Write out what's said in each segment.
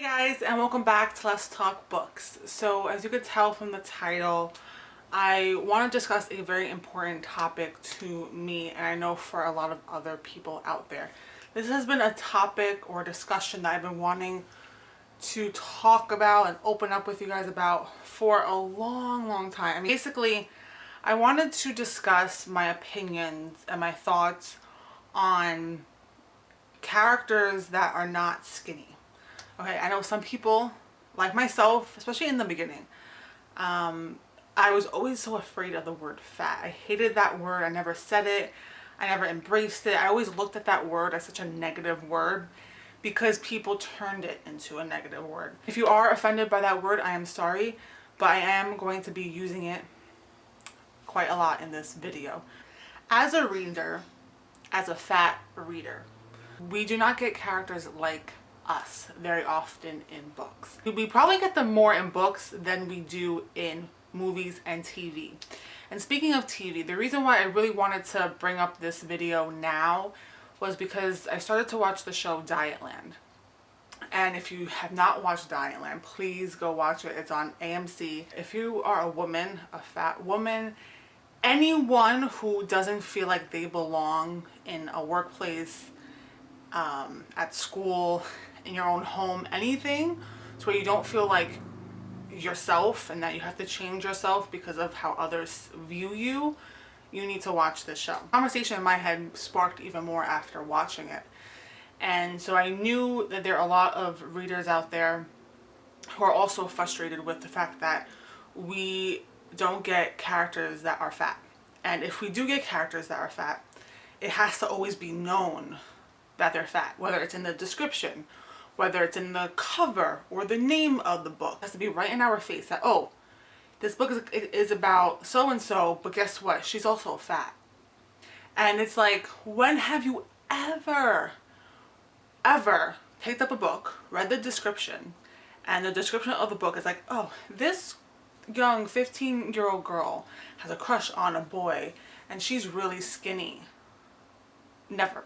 Hey guys, and welcome back to Let's Talk Books. So as you could tell from the title, I want to discuss a very important topic to me, and I know for a lot of other people out there. This has been a topic or discussion that I've been wanting to talk about and open up with you guys about for a long time. I mean, basically, I wanted to discuss my opinions and my thoughts on characters that are not skinny. Okay, I know some people, like myself, especially in the beginning, I was always so afraid of the word fat. I hated that word. I never said it. I never embraced it. I always looked at that word as such a negative word because people turned it into a negative word. If you are offended by that word, I am sorry, but I am going to be using it quite a lot in this video. As a reader, as a fat reader, we do not get characters like us very often in books. We probably get them more in books than we do in movies and TV. And speaking of TV, the reason why I really wanted to bring up this video now was because I started to watch the show Dietland. And if you have not watched Dietland, please go watch it. It's on AMC. If you are a woman, a fat woman, anyone who doesn't feel like they belong in a workplace, at school, in your own home, anything, so where you don't feel like yourself and that you have to change yourself because of how others view you, you need to watch this show. Conversation in my head sparked even more after watching it. And so I knew that there are a lot of readers out there who are also frustrated with the fact that we don't get characters that are fat. And if we do get characters that are fat, it has to always be known that they're fat, whether it's in the description, whether it's in the cover or the name of the book. It has to be right in our face that, oh, this book is about so-and-so, but guess what? She's also fat. And it's like, when have you ever picked up a book, read the description, and the description of the book is like, oh, this young 15-year-old girl has a crush on a boy and she's really skinny. Never.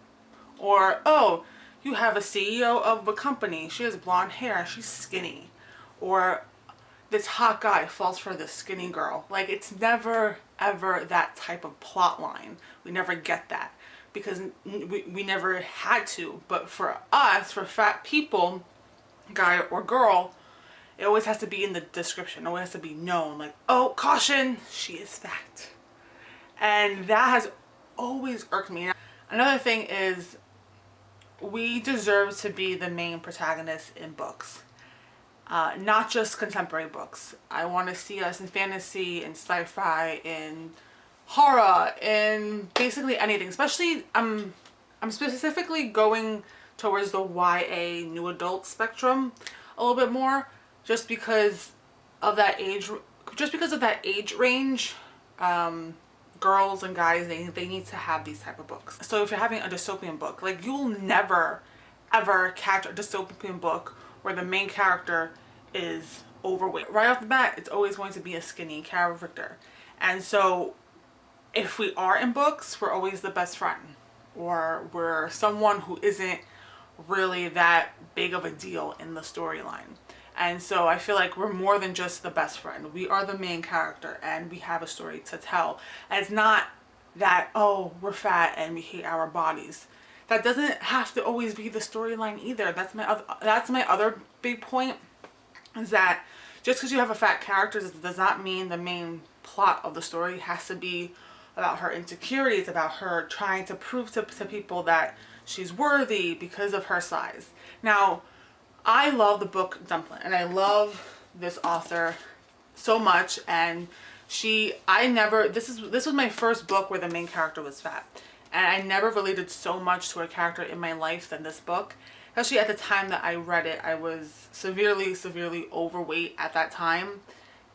Or, oh, you have a CEO of a company, she has blonde hair, she's skinny. Or this hot guy falls for this skinny girl. Like, it's never ever that type of plot line. We never get that because we never had to. But for us, for fat people, guy or girl, it always has to be in the description. It always has to be known, like, oh, caution, she is fat. And that has always irked me. Another thing is, we deserve to be the main protagonist in books, not just contemporary books. I want to see us in fantasy, in sci-fi, in horror, in basically anything. Especially, I'm specifically going towards the YA new adult spectrum a little bit more, just because of that age. Just because of that age range. Girls and guys, they need to have these type of books. So if you're having a dystopian book, like, you'll never ever catch a dystopian book where the main character is overweight. Right off the bat, it's always going to be a skinny character. And so if we are in books, we're always the best friend, or we're someone who isn't really that big of a deal in the storyline. And so I feel like we're more than just the best friend. We are the main character and we have a story to tell. And it's not that, oh, we're fat and we hate our bodies. That doesn't have to always be the storyline either. That's my other big point, is that just because you have a fat character does not mean the main plot of the story has to be about her insecurities, about her trying to prove to people that she's worthy because of her size. Now, I love the book Dumpling, and I love this author so much, and this was my first book where the main character was fat, and I never related so much to a character in my life than this book. Especially at the time that I read it, I was severely overweight at that time,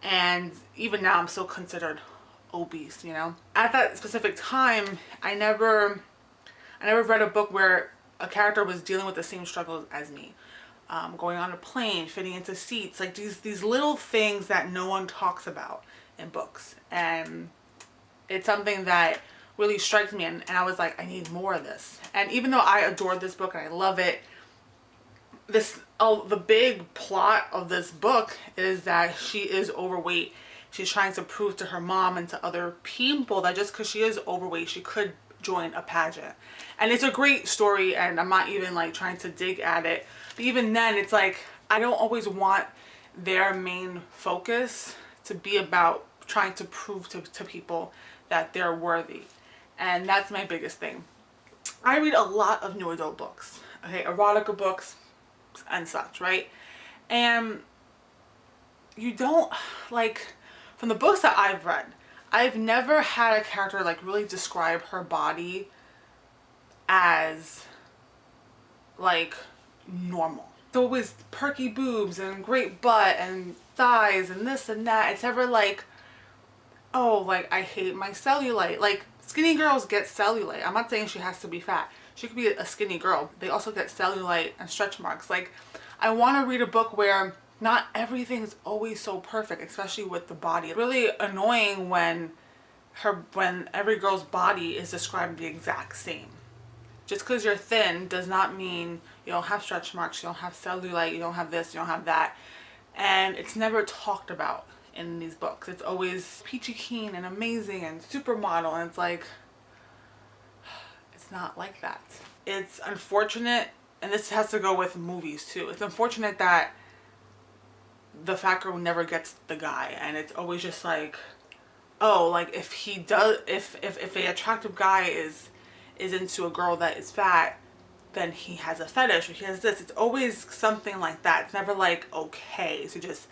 and even now I'm still considered obese, you know. At that specific time, I never read a book where a character was dealing with the same struggles as me. Going on a plane, fitting into seats, like these little things that no one talks about in books. And it's something that really strikes me, and I was like, I need more of this. And even though I adored this book and I love it, this oh, the big plot of this book is that she is overweight. She's trying to prove to her mom and to other people that just because she is overweight, she could join a pageant. And it's a great story, and I'm not even like trying to dig at it. But even then, it's like, I don't always want their main focus to be about trying to prove to people that they're worthy. And that's my biggest thing. I read a lot of new adult books, okay, erotica books and such, right? And you don't, like, from the books that I've read, I've never had a character like really describe her body as like normal. It's always perky boobs and great butt and thighs and this and that. It's never like, oh, like, I hate my cellulite. Like, skinny girls get cellulite. I'm not saying she has to be fat. She could be a skinny girl. They also get cellulite and stretch marks. Like, I want to read a book where not everything is always so perfect, especially with the body. It's really annoying when every girl's body is described the exact same. Just because you're thin does not mean you don't have stretch marks, you don't have cellulite, you don't have this, you don't have that. And it's never talked about in these books. It's always peachy keen and amazing and supermodel, and it's like, it's not like that. It's unfortunate, and this has to go with movies too. It's unfortunate that the fat girl never gets the guy, and it's always just like, oh, like if he does, if an attractive guy is into a girl that is fat, then he has a fetish or he has this. It's always something like that. It's never like okay to just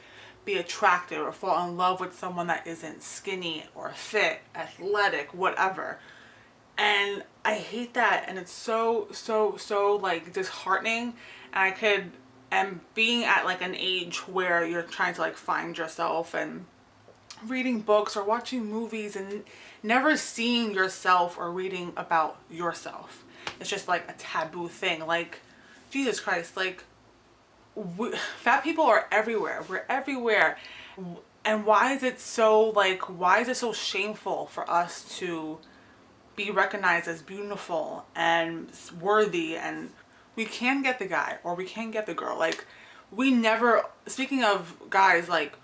be attracted or fall in love with someone that isn't skinny or fit, athletic, whatever. And I hate that, and it's so like disheartening. And being at like an age where you're trying to like find yourself and reading books or watching movies and never seeing yourself or reading about yourself. It's just like a taboo thing. Like, Jesus Christ, like, fat people are everywhere. We're everywhere. And why is it so shameful for us to be recognized as beautiful and worthy, and we can get the guy or we can get the girl? Like, we never, speaking of guys, like,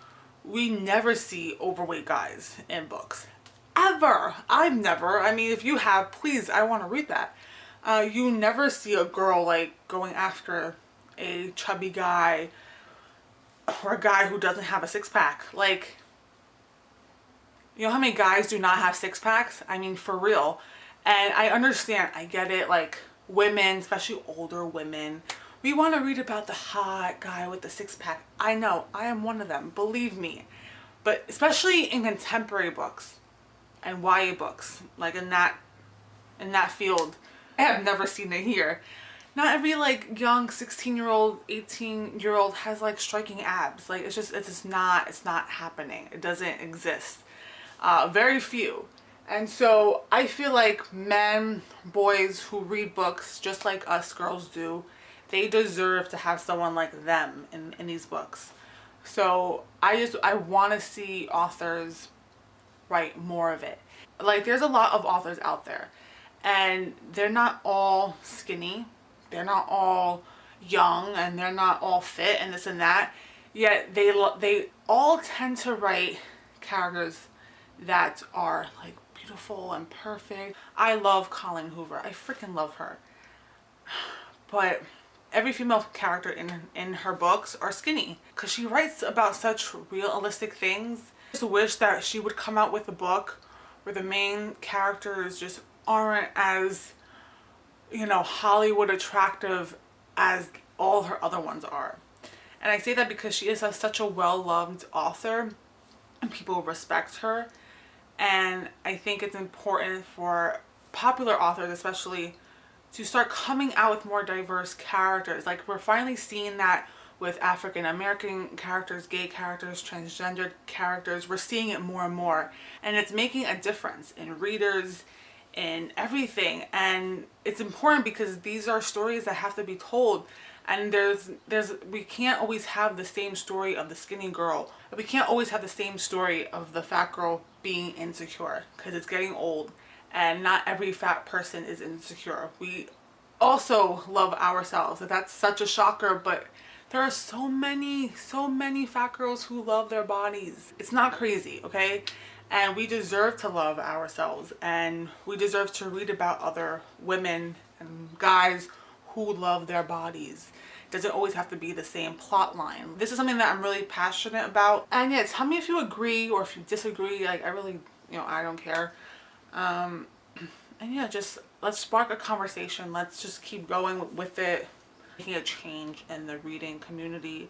we never see overweight guys in books. Ever. I've never. I mean, if you have, please, I want to read that. You never see a girl like going after a chubby guy or a guy who doesn't have a six-pack. Like, you know how many guys do not have six-packs? I mean, for real. And I understand, I get it, like, women, especially older women, we want to read about the hot guy with the six-pack. I know, I am one of them, believe me. But especially in contemporary books and YA books, like in that field, I have never seen it here. Not every like young 16-year-old, 18-year-old has like striking abs. Like, it's just not happening. It doesn't exist. Very few. And so I feel like men, boys who read books just like us girls do, they deserve to have someone like them in these books. So I want to see authors write more of it. Like, there's a lot of authors out there, and they're not all skinny, they're not all young, and they're not all fit and this and that, yet they all tend to write characters that are like beautiful and perfect. I love Colleen Hoover. I freaking love her. But every female character in her books are skinny because she writes about such realistic things. I just wish that she would come out with a book where the main characters just aren't as, you know, Hollywood attractive as all her other ones are. And I say that because she is such a well-loved author and people respect her. And I think it's important for popular authors especially to start coming out with more diverse characters. Like, we're finally seeing that with African American characters, gay characters, transgender characters. We're seeing it more and more, and it's making a difference in readers, in everything. And it's important because these are stories that have to be told, and we can't always have the same story of the skinny girl. We can't always have the same story of the fat girl being insecure, because it's getting old and not every fat person is insecure. We also love ourselves. That's such a shocker, but There are so many fat girls who love their bodies. It's not crazy, okay? And we deserve to love ourselves, and we deserve to read about other women and guys who love their bodies. It doesn't always have to be the same plot line. This is something that I'm really passionate about. And yeah, tell me if you agree or if you disagree. Like, I really, I don't care. And yeah, just let's spark a conversation. Let's just keep going with it, making a change in the reading community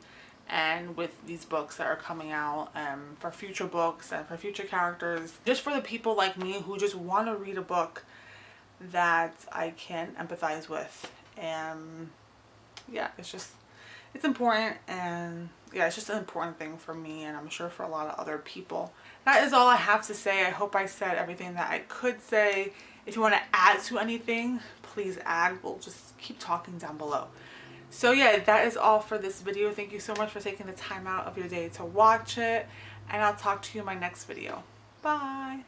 and with these books that are coming out, for future books and for future characters, just for the people like me who just want to read a book that I can empathize with. And yeah, it's important, and yeah, it's just an important thing for me, and I'm sure for a lot of other people. That is all I have to say. I hope I said everything that I could say. If you want to add to anything, please add. We'll just keep talking down below. So yeah, that is all for this video. Thank you so much for taking the time out of your day to watch it, and I'll talk to you in my next video. Bye.